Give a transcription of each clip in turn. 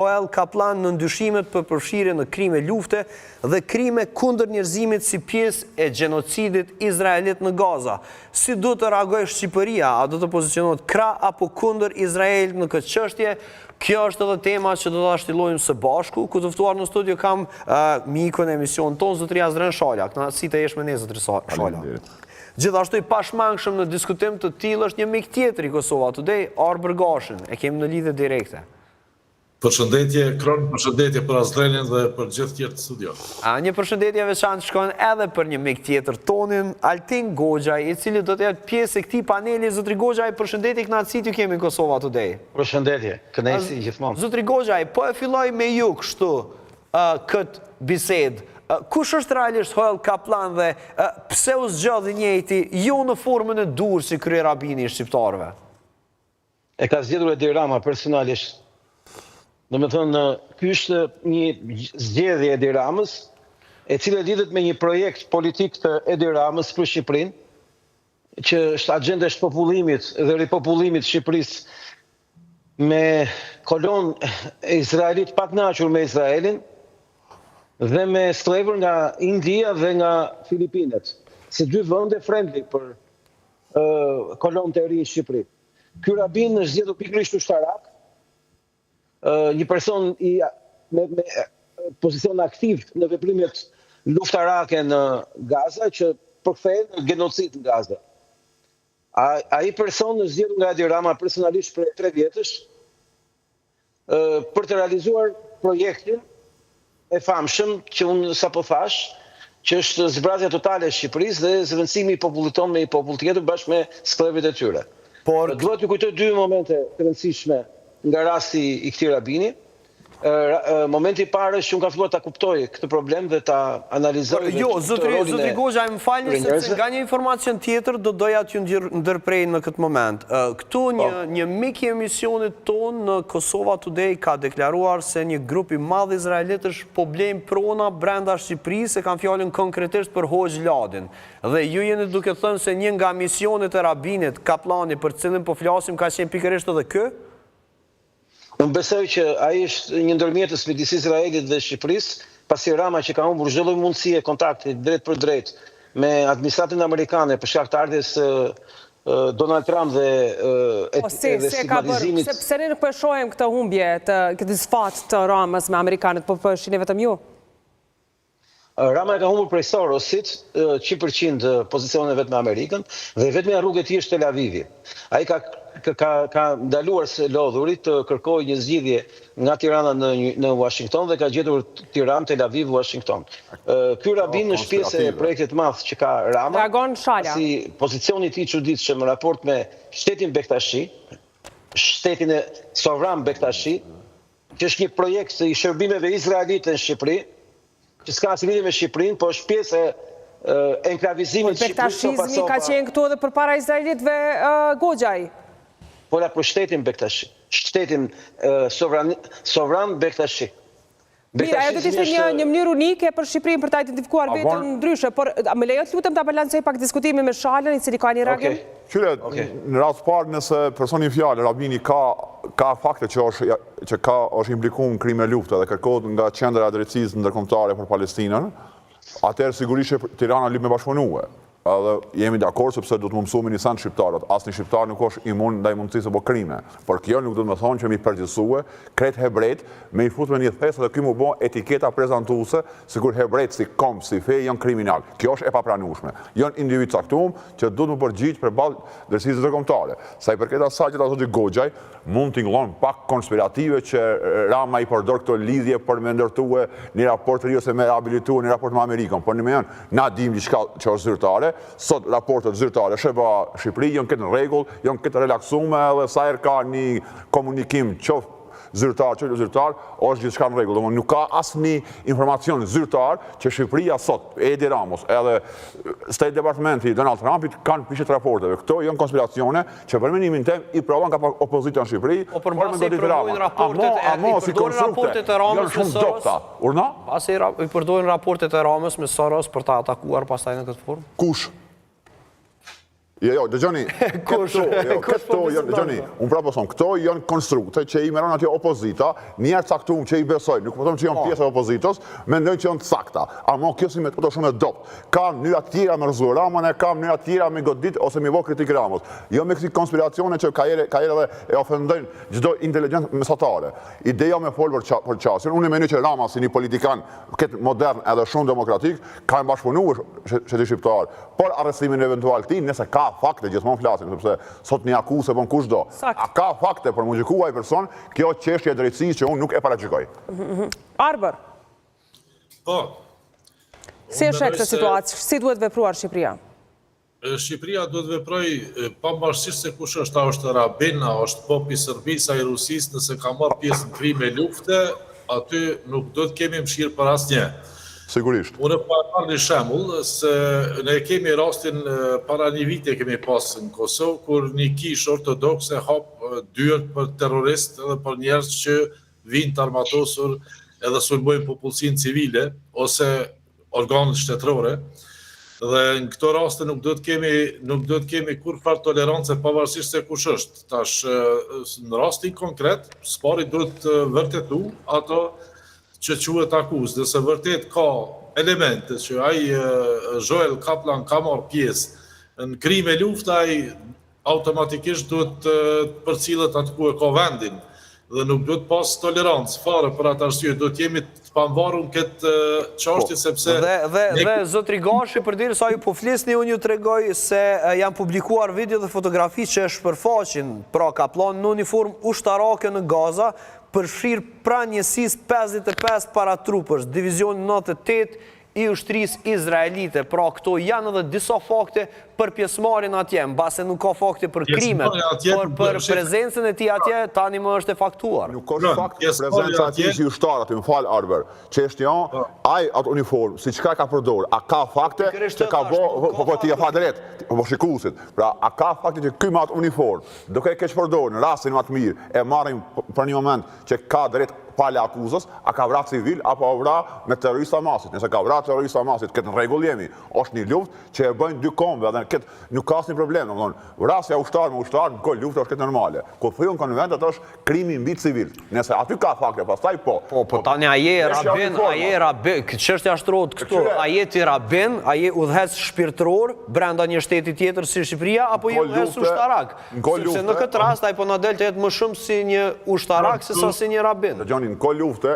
Joel Kaplan në ndyshimet për përfshirje në krime lufte dhe krime kundër njerëzimit si pjesë e gjenocidit izraelit në Gaza. Si do të reagojë Shqipëria? A do të pozicionohet krah apo kundër Izraelit në këtë çështje? Kjo është edhe tema që do ta zhvillojmë së bashku. Ku të ftuar në studio kam mikun e emision tonë, zotëria Azren Shala. Kënaqësi të jesh me ne, zotëri Shala. Gjithashtu i pashmangshëm në diskutim të tillë është një mik tjetër i Kosova Today, Arber Gashin. E kemi në lidhje direkte. Përshëndetje, Kron, përshëndetje për Azrenin dhe për gjithë tjerë të studio. Një përshëndetje veçantë shkon edhe për një mik tjetër tonin, Altin Goxhaj, i cili do të jetë pjesë e këtij paneli. Zotri Goxhaj, përshëndetje, kënaqësi t'ju kemi në Kosova Today. Përshëndetje, kënaqësi gjithmonë. Zotri Goxhaj, po e filloj me ju kështu këtë bisedë. Kush është realisht Joel Kaplan dhe pse u zgjodhi njëjti ju në formën e dur si kryerabini i shqiptarëve? E ka zgjedhur Edi Rama personalisht. Do me thënë, ky është një zgjedhje e Edi Ramës, e cila lidhet me një projekt politik të Edi Ramës për Shqipërinë, që është agenda e shpopullimit dhe ripopullimit Shqipërisë me kolon e Izraelit pa kënaqur me Izraelin dhe me strebër nga India dhe nga Filipinet, si dy vende friendly për kolon të ri në Shqipëri. Ky rabin është zgjedhur pikërisht ushtarak, një person me pozicion aktiv në veprimet luftarake në Gaza që përkthehen genocid në Gaza. Ai person është zgjedhur nga Edi Rama personalisht për 3 vjetësh për të realizuar projektin e famshëm që unë sapo thash, që është zbrazja totale e Shqipërisë dhe zëvendësimi i popullit tonë me një popull tjetër bashkë me skllëvit e tyre. Dua t'ju kujtoj 2 momente të rëndësishme nga rasti i këtij rabini. Momenti i parë është që unë kam filluar ta kuptoj këtë problem dhe ta analizoj. Jo, zotri Goxhaj, më falni sepse nga një informacion tjetër do doja t'ju ndërprej në këtë moment. Këtu një mik i emisionit tonë në Kosova Today ka deklaruar se një grup i madh izraelitësh po blejnë prona brenda Shqipërisë, e kanë fjalën konkretisht për Hoxh Ladin. Dhe ju jeni duke thënë se një nga misionet e rabinit Kaplani për cilin po flasim ka qenë pikërisht edhe ky? Unë besoj që ai është një ndërmjetës midis Izraelit dhe Shqipërisë, pasi Rama që ka humbur çdo lloj mundësie kontakti drejt për drejt me administratën amerikane për shkak të ardhes Donald Trump dhe stigmatizimit. Pse ne nuk po shohim këtë humbje, këtë sfat të Ramës me amerikanët, po shihni vetëm ju? Rama e ka humbur prej Sorosit 100% pozicioneve me Amerikën dhe vetmja rrugë e tij është Tel Avivi. Ai ka ndaluar së lodhurit të kërkojë një zgjidhje nga Tirana në Washington dhe ka gjetur Tiranë, Tel Aviv, Washington. Ky rabin është pjesë e projektit të madh që ka Rama. Dragon Shala. Si pozicioni i tij çuditshëm në raport me shtetin Bektashi, shtetin e sovran Bektashi, që është një projekt i shërbimeve izraelite në Shqipëri, që s'ka asnjë lidhje me Shqipërinë, po është pjesë e enklavizimit të Shqipërisë. Bektashizmi ka qenë këtu edhe përpara izraelitëve, Goxhaj. Pola për shtetin Bektashi, shtetin sovran Bektashi. Mirë, ajo do të ishte një mënyrë unike për Shqipërinë për ta identifikuar vetën ndryshe, por më lejot lutem ta balancoj pak diskutimin me Shalën, i cili ka një reagim. Qyre, në rast parë nëse personi fjalë, rabini ka fakte që është implikuar në krime lufte dhe kërkohet nga qendra e drejtësisë ndërkombëtare për Palestinën, atëherë sigurisht që Tirana lyp me bashkëpunuar. Edhe jemi dakord sepse do të më mësojmë një san shqiptarët. Asnjë shqiptar nuk është imun ndaj mundësisë apo krime. Por kjo nuk do të më thonë që mi përgjithësue krejt hebrejt me i fut me një thesë dhe ky më bën etiketa prezantuese sikur hebrejt si kom, si fe janë kriminal. Kjo është e papranueshme. Janë individ caktuar që duhet të përgjigj përballë drejtësisë ndërkombëtare. Sa i përket asaj që ta thotë Goxhaj, mund të ngllon pak konspirative që Rama i përdor këto lidhje për me ndërtue një raport ose me rehabilitue një raport me Amerikën. Por në na dim diçka që është zyrtare. Sot raportet zyrtare sheba Shqipëri janë këtë në rregull, janë këtë relaksume edhe sa herë ka një komunikim qoftë zyrtar, që zyrtar, është gjithçka në rregull. Domthonë nuk ka asnjë informacion zyrtar që Shqipëria sot, Edi Ramos, edhe State Departmenti Donald Trumpit kanë pishet raporteve. Këto janë konspiracione që për mendimin tim i provon ka opozita në Shqipëri, por mbasi i përdojnë raportet e Ramës me Soros. Pasi i përdojnë raportet e Ramës me Soros për ta atakuar pastaj në këtë formë? Kush? Jo, dëgjoni, dëgjoni, unë prapë thonë, këto janë konstrukte që i meron atje opozita, njerë caktuar që i besojnë, nuk përtojmë që janë pjesë e opozitës, mendojnë që janë sakta. Amo kjo si metodë shumë e dopt. Ka mënyra tjera me rëzu Ramën, ka mënyra tjera me godit ose me bo kritik Ramës. Jo me kësi konspiracione që ka ere dhe e ofendojnë çdo inteligent mesatare. Ideja me folë për qasjen, unë e meni që Rama si një politikan këtë modern edhe shumë demokratik, ka në bashkëpunuar që shqiptar, por arrestimin eventual ti, nëse ka fakte, gjithmonë flasin, sepse sot një akuse për në kush do. A ka fakte për më gjykua i person, kjo çështje e drejtësisë që unë nuk e paraqykoj. Arber, Po. si e sheh këtë situatë? Si duhet vepruar Shqipëria? Shqipëria duhet veproj pavarësisht se kush është, a është Rabin, a është popi i Serbisë, a i Rusisë, nëse ka marrë pjesë në krime lufte, aty nuk do të kemi mëshirë për asnjë. Sigurisht. Unë pa marrë një shembull, se ne kemi rastin para një vite kemi pasë në Kosovë, kur një kishë ortodokse hap dyert për terrorist edhe për njerëz që vinë të armatosur edhe sulmojnë popullsinë civile ose organet shtetërore. Dhe në këto raste nuk do të kemi kur farë tolerancë pavarësisht se kush është. Tash në rastin konkret, spari duhet të vërtetu ato që quhet akuzë, nëse vërtet ka elemente që ai Joel Kaplan ka marrë pjesë në krime lufte, ai automatikisht duhet të përcillet aty ku e ka vendin dhe nuk duhet pas tolerancë fare për atë arsye, duhet jemi të pavarur në këtë çështje sepse dhe zotri Gashi, përderisa ju po flisni, unë ju tregoj se janë publikuar video dhe fotografi që e shpërfaqin pra Kaplan në uniformë ushtarake në Gaza, përfshirë pra njësisë 55 paratrupësh, divizion 98 i ushtrisë izraelite. Pra këto janë edhe disa fakte për pjesëmarrjen atje, mbase nuk ka fakte për krimet, por për prezencën e tij atje tani më është e faktuar. Nuk ka fakt prezenca atje si ushtar aty, më fal Arber. Çështja ai atë uniformë, si çka ka përdor, a ka fakte që ka po ti e fa drejt, po shikuesit. Pra a ka fakte që ky me atë uniformë, duke e keq përdorur në rastin më të mirë, e marrim për një moment që ka drejt pale akuzës, a ka vrarë civil apo a vrarë me terrorista masit. Nëse ka vrarë terrorista masit, këtë në rregull jemi. Është një luftë që e bëjnë dy kombë dhe këtë nuk ka asnjë problem, domthonë, vrasja ushtar me ushtar, në luftë është këtë normale. Kur thyon konvent atë është krimi mbi civil. Nëse aty ka fakte, pastaj po. Po tani aje Rabin, çështja shtrohet këtu. A je ti Rabin, a je udhëhec shpirtëror brenda një shteti tjetër si Shqipëria apo je udhëhec ushtarak? Sepse në këtë rast ai po na del të jetë më shumë si një ushtarak sesa si një Rabin. Në ko lufte,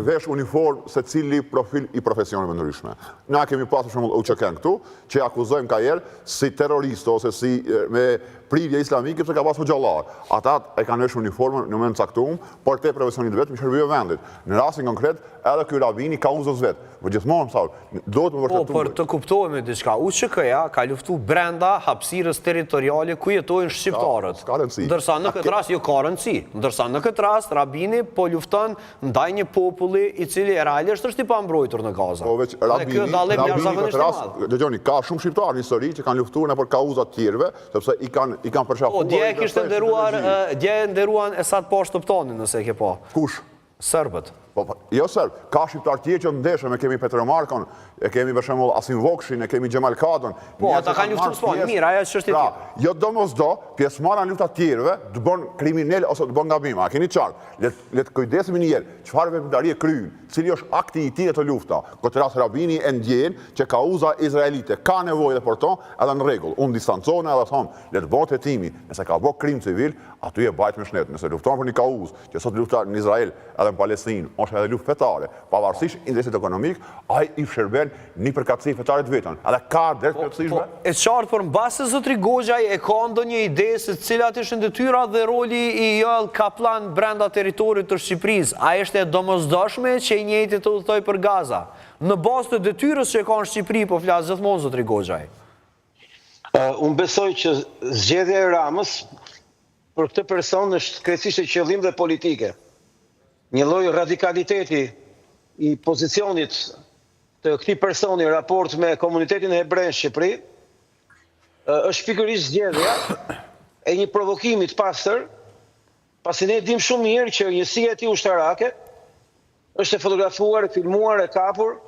vesh uniform se cili profil i profesioneve ndryshme. Na kemi pasur shumë UÇK këtu, që akuzojmë ka herë si terrorist ose si me prirje islamike, sepse ka pasur xhallar. Ata e kanë vesh uniformën në moment caktuar, por te profesionit vetëm shërbejë vendit. Në rastin konkret, edhe ky Rabini ka uzës vet. Po gjithmonë sa duhet të vërtetuar. Po për të kuptohemi diçka, UÇK-ja ka luftuar brenda hapësirës territoriale ku jetojnë shqiptarët. Ndërsa në këtë rast jo ka rëndësi. Ndërsa në këtë rast Rabini po lufton ndaj një populli i cili realisht është i pambrojtur në Gaza. Po veç Rabini këtë rast, dëgjoni, ka shumë shqiptarë në histori që kanë luftuar nëpër kauzat tjerëve, sepse i kanë përshaftuar. Po dje kishte nderuan Esad Poshtoptonin, nëse e ke pa. Kush? Serbët. Jo serb, ka shqiptar tjerë që ndeshëm, e kemi Petromarkon, e kemi për shembull Asim Vokshin, e kemi Gjemal Kadon. Po, ata kanë luftuar s'po, mirë, ajo është çështje tjetër. Jo domosdo, pjesëmarrja në lufta të tjerëve të bën kriminal ose të bën gabim. A keni qartë? Le të kujdesemi një herë, çfarë veprimtari e kryen, cili është akti i tij të lufta. Këtë rast Rabini e ndjen që kauza izraelite ka nevojë dhe për to, edhe në rregull. Unë distancohem edhe them, le të bëhet hetimi, nëse ka bërë krim civil, aty e bajt me shnet. Nëse lufton për një kauzë, që sot lufton në Izrael edhe në Palestinë, është edhe luftë fetare, pavarësisht interesit ekonomik, ai i shërben një përkatësi fetare të vetën. Edhe ka drejt plotësishme. E qartë, por mbase zotri Goxhaj e ka ndonjë ide se cilat ishin detyrat dhe roli i Joel Kaplan brenda territorit të Shqipërisë? A është e domosdoshme që i njëjti të udhëtoj për Gaza? Në bazë të detyrës që ka në Shqipëri, po flas gjithmonë zotri Goxhaj. Unë besoj që zgjedhja e Ramës për këtë person është krejtësisht e qëllim dhe politike. Një lloj radikaliteti i pozicionit të këtij personi në raport me komunitetin hebre në Shqipëri është pikërisht zgjedhja e një provokimi të pastër, pasi ne dim shumë mirë që njësia e tij ushtarake është e fotografuar, e filmuar, e kapur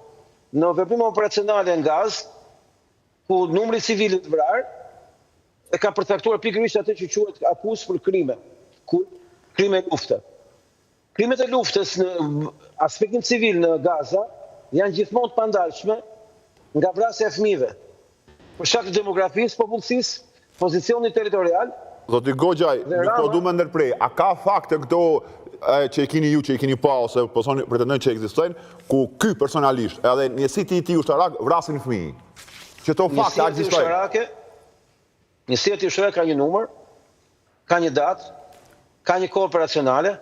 në veprime operacionale në Gazë, ku numri civilëve të vrarë e ka përcaktuar pikërisht atë që quhet akuzë për krime. Krime lufte. Krimet e luftës në aspektin civil në Gaza janë gjithmonë të pandalshme nga vrasja e fëmijëve. Për shkak të demografisë, popullsisë, pozicionit territorial. Zoti Goxhaj, nuk po du me ndërprej, a ka fakte këto që i kini ju, që i kini pa, ose pretendojnë që ekzistojnë, ku ky personalisht, edhe njësit i ushtarak, vrasin fëmijë? Që to fakte ekzistojnë? Njësia e ushtarak ka një numër, ka një datë, ka një kohë operacionale,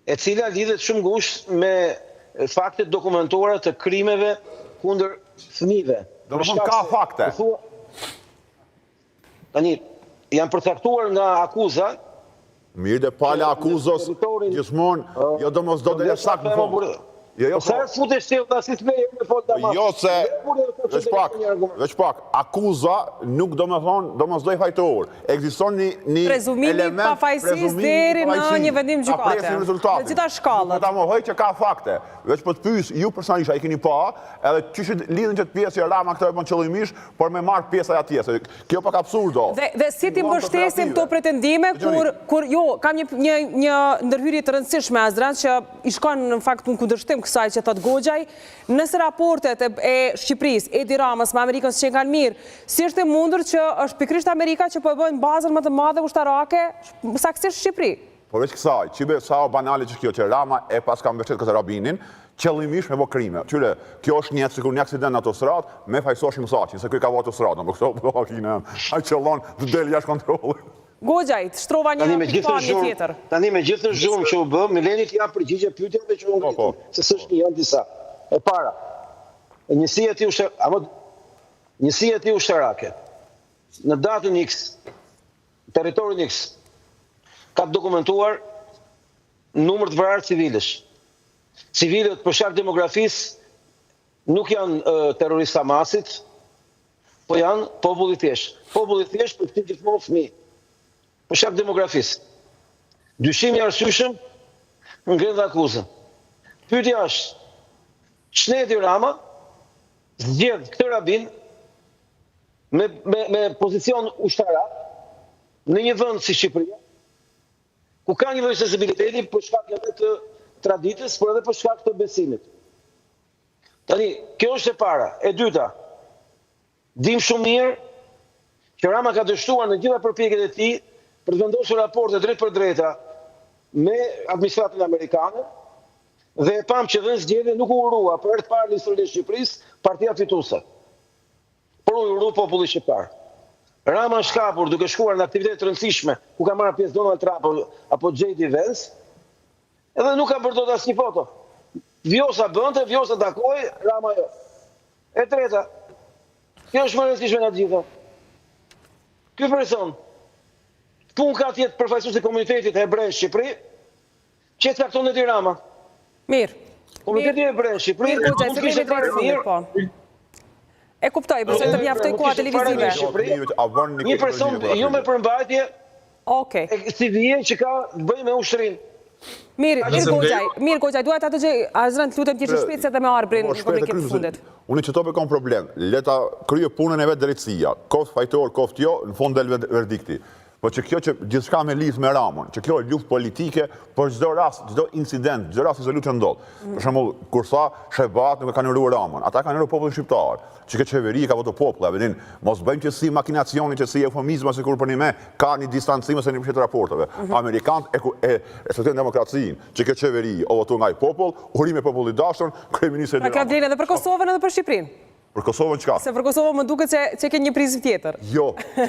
e cila lidhet shumë ngushtë me faktet dokumentuara të krimeve kundër fëmijëve. Do të thonë ka fakte. Tani, janë përcaktuar nga akuza. Mirë dhe pala akuzos gjithmonë, jo do mos do dhe saktë në fund. Sa futesh ti ta si të me fol damas. Jo se, veç pak, akuza nuk do me thonë, do mos doj fajtor. Ekziston një prezumimi pa fajsis deri në një vendim gjykate. Ta presim rezultatin. Në gjitha shkallët. Ta mohoj që ka fakte. Veç po të pyes, ju personalisht, a i keni pa, edhe qysh lidhin që të pjesë që Rama këtë e bën qëllimisht, por me marrë pjesa e atje. Kjo pak absurdo. Dhe si ti mbështesim këto pretendime, kur jo, kam një ndërhyrje të rëndësishme, Azran, që i shkon në fakt në kundërshtim kësaj që thot Goxhaj, nëse raportet e Shqipërisë, Edi Ramës me Amerikën që kanë mirë, si është e mundur që është pikërisht Amerika që po e bën bazën më të madhe ushtarake, saktësisht Shqipëri? Por veç kësaj, qibe sa o banale që kjo që Rama e pas ka mbështet këtë rabinin, qëllimisht me bo krime. Qyre, kjo është një sikur një aksident në autostrat, me fajsoshim saqin, se kjo ka bo autostrat, në për këto blokine, a qëllon të del jashtë kontrolli. Goxhaj, të shtrova një pikpamje tjetër. Tani me gjithë të zhurmë që u bë, Milenit ja përgjigje pyetjeve që u ngritur, se s'është një janë disa. E para, njësia ti ushtarake, në datën X, territorin X, ka dokumentuar numër të vrarë civilësh. Civilët për shkak demografisë nuk janë terroristë Hamasit, po janë populli thjesht. Populli thjesht për këtë gjithmonë fëmijë. Për shkak demografisë. Dyshimi i arsyeshëm ngren dhe akuzën. Pyetja është, Shneti Rama zgjedh këtë rabin me pozicion ushtarak në një vend si Shqipëria, ku ka një lloj sensibiliteti për shkak edhe të traditës, por edhe për shkak të besimit. Tani, kjo është e para. E dyta, dim shumë mirë që Rama ka dështuar në gjitha përpjekjet e tij për të vendosur raporte drejt për drejta me administratën amerikane, dhe e pam që dhe zgjedhje nuk u urua për herë të parë në historinë e Shqipërisë partia fituese. Por u uru populli shqiptar. Rama është kapur duke shkuar në aktivitete të rëndësishme ku ka marrë pjesë Donald Trump apo J.D. Vance, edhe nuk ka përdorur asnjë foto. Vjosa bënte, vjosa takoi, Rama jo. E treta, kjo është më e rëndësishme nga të gjitha. Ky person pun ka tjetë përfaqësues i komunitetit hebrej në Shqipëri, që e cakton Edi Rama. Mirë. Komuniteti hebrej në Shqipëri, mund të ishte mirë. E kuptoj, përse të mjaftoj koha televizive. Një person jo me përmbajtje, si vijen që ka të bëjë me ushtrin. Mirë, Goxhaj, duhet atë gjë, Azran, të lutem t'jesh shpejt se të me Arbrin në komunikim të fundit. Unë që tope kam problem, leta krye punën e vetë drejtësia, koft fajtor, koft jo, në fund del verdikti. Po që kjo që gjithçka me lidh me Ramon, që kjo luftë politike, por çdo rast, çdo incident, çdo rast izolut që ndodh. Për shembull, kur tha Shebat nuk e kanë uruar Ramon, ata kanë uruar popullin shqiptar. Që kjo qeveri ka votu popull, vedin, mos bëjmë që si makinacioni, që si eufemizma, sikur për një me ka një distancim ose një përshjet raporteve. Amerikanët e respektojnë demokracinë, që kjo qeveri o votu nga i popull, urime popullit dashur, kryeministri Pra ka vlerë edhe për Kosovën edhe për Shqipërinë. Për Kosovën çka? Se për Kosovën më duket që ke një prizm tjetër. Jo, e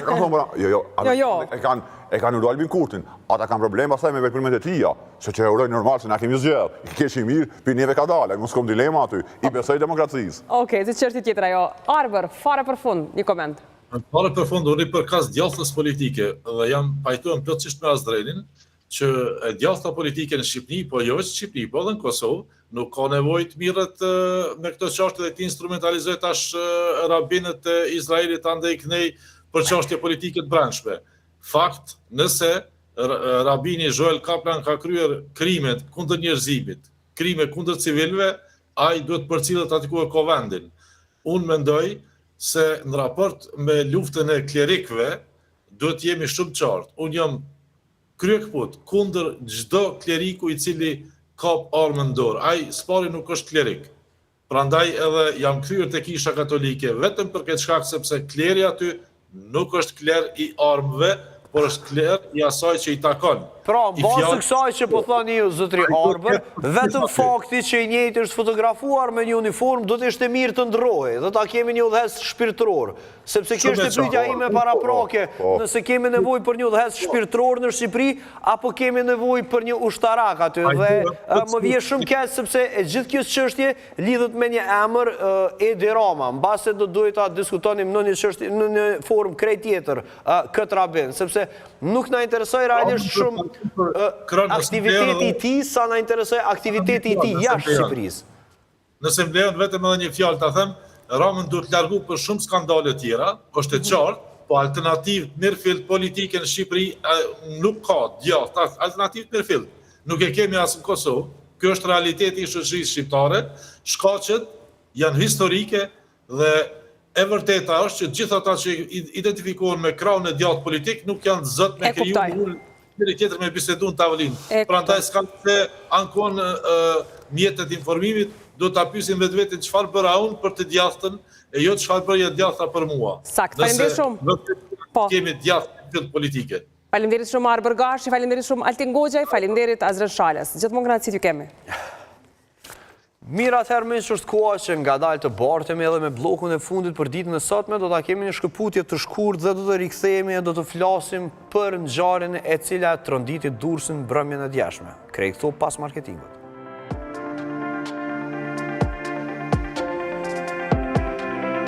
kanë uru Albin Kurtin. Ata kanë problema saj me veprimet e tia, se që e uroj normal, se na kemi zgjedh. I kesh i mirë, për njeve ka dalë, mos kom dilema aty. I besoj demokracisë. Okej, të çështje tjetër ajo. Arbër, fare për fund, një koment. Fare për fund, unë i përkas djallës politike, dhe jam pajtuar plotësisht me Azdrenin, që djallëta politike në Shqipëri, po jo është Shqipëri, po edhe në Kosovë, nuk ka nevojë të mirët me këto çështje dhe të instrumentalizoj tash rabinët e Izraelit andaj kënej për çështje politike të brendshme. Fakt, nëse rabini Joel Kaplan ka kryer krimet kundër njerëzimit, krime kundër civilëve, ai duhet përcillet aty ku ka vendin. Unë mendoj se në raport me luftën e klerikëve, duhet jemi shumë qartë. Unë jam kryekput kundër çdo kleriku i cili kap armën në dorë. Ai spari nuk është klerik. Prandaj edhe jam kryer te Kisha Katolike vetëm për këtë shkak sepse kleri aty nuk është kler i armëve, por është kler i asaj që i takon. Pra, në basë kësaj që po thani ju, zotri Arber, vetëm fakti që i njëjtë është fotografuar me një uniform, do të ishte mirë të ndrohej, dhe ta kemi një udhëhes shpirtëror. Sepse kjo është pyetja ime paraprake, nëse kemi nevojë për një udhëhes shpirtëror në Shqipëri, apo kemi nevojë për një ushtarak aty. Dhe më vjen shumë keq sepse gjithë kjo çështje lidhet me një emër Edi Rama. Mbase do duhet ta diskutonim në një çështje në një formë krejt tjetër këtë rabin, sepse nuk na interesoj realisht shumë aktiviteti i tij, sa na interesoj aktiviteti i tij jashtë Shqipërisë. Nëse më lejon vetëm edhe një fjalë ta them, Ramën duhet të largu për shumë skandale tjera, është e qartë, po alternativë mirëfillt politike në Shqipëri nuk ka djathtë, alternativë mirëfillt. Nuk e kemi as në Kosovë. Ky është realiteti i shoqërisë shqiptare. Shkaqet janë historike dhe e vërteta është që gjithë ata që identifikohen me krahun e djathtë politik nuk janë zot me kriju njëri tjetër me bisedu në tavolinë. Prandaj s'kan se ankon mjetet informimit, do ta pyesin vetveten çfarë bëra unë për të djathtën e jo çfarë bëja djathta për mua. Sakt, faleminderit shumë. Po. Kemi djathtë politike. Faleminderit shumë Arber Gashi, faleminderit shumë Altin Goxhaj, faleminderit Azren Shalas. Gjithmonë kënaqësi t'ju kemi. Mirë, atëherë që është koha që ngadalë të bartemi edhe me blokun e fundit për ditën e sotme, do ta kemi një shkëputje të shkurt dhe do të rikthehemi e do të flasim për ngjarjen e cila tronditi Durrësin mbrëmjen e djeshme. Krejt këto pas marketingut.